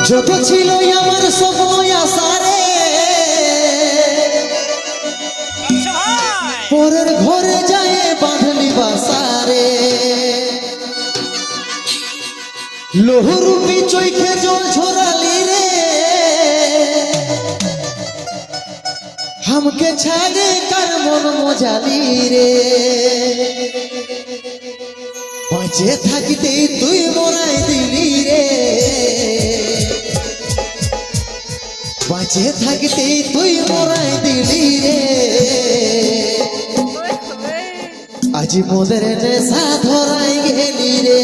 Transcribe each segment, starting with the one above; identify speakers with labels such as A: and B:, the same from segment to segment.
A: যত ছিল আমার সময় আসারে পরের ঘরে যায় বাঁধলি বাসারে লোহরূপী চৈখে জল ঝরালি রে हमके ছাড়ে কার মন মজালি রে বাঁচে থাকিতে তুই মরাই দিলি রে বাঁচে থাকিতে তুই মরাই দিলি রে আজ মোদের নেশা ধরাই গেলি রে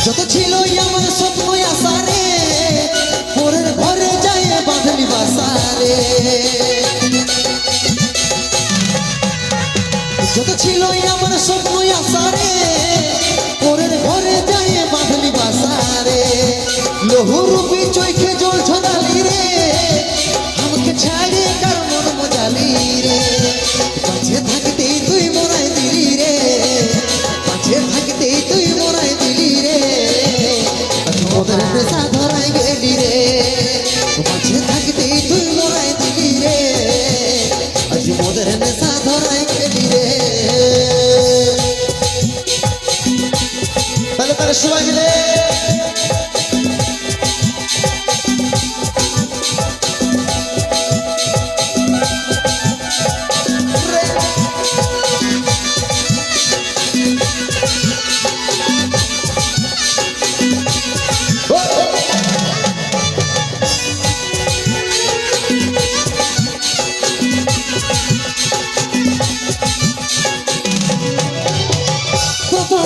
A: যত ছিল আমার স্বপ্ন আসারে পরের ঘরে যায় বাঁধলি বাসারে যত ছিল আমার স্বপ্ন আসারে পরের ঘরে যায় বাঁধলি বাসারে লোহরূপী চৈখে জল ঝরালি রে আমাকে ছাড়ে কার মন মজালি রে বাঁচে থাকতে তুই মরাই দিলি রে বাঁচে থাকতে তুই মরাই দিলি রে মোদের নেশা ধরাই গেলি রে বাঁচে থাকতে তুই মরাই দিলি রে আজ মোদের নেশা ধরাই গেলি রে তাহলে তারা সবাই মিলে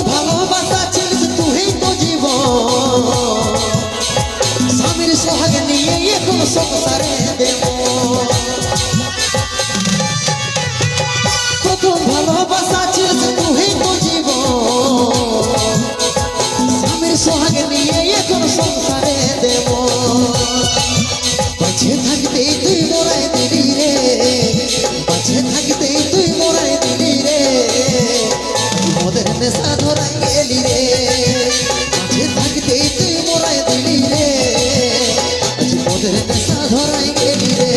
A: ভালোবাসা ছিল তুই তো জীবন স্বামীর সোহাগ নিয়ে এখন সংসারে দেব প্রথম ভালোবাসা ছিল তুই তো জীবন স্বামীর সোহাগ নিয়ে এখন সংসারে দেব বাঁচে থাকতে তুই মরাই দিলি রে বাঁচে থাকতে তুই মরাই দিলি রে মোদের নেশা ধরাই গেলি রে বাঁচে থাকতে তুই মরাই দিলি রে আজ মোদের নেশা ধরাই গেলি রে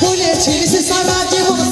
A: বলেছিলিস সারা জীবন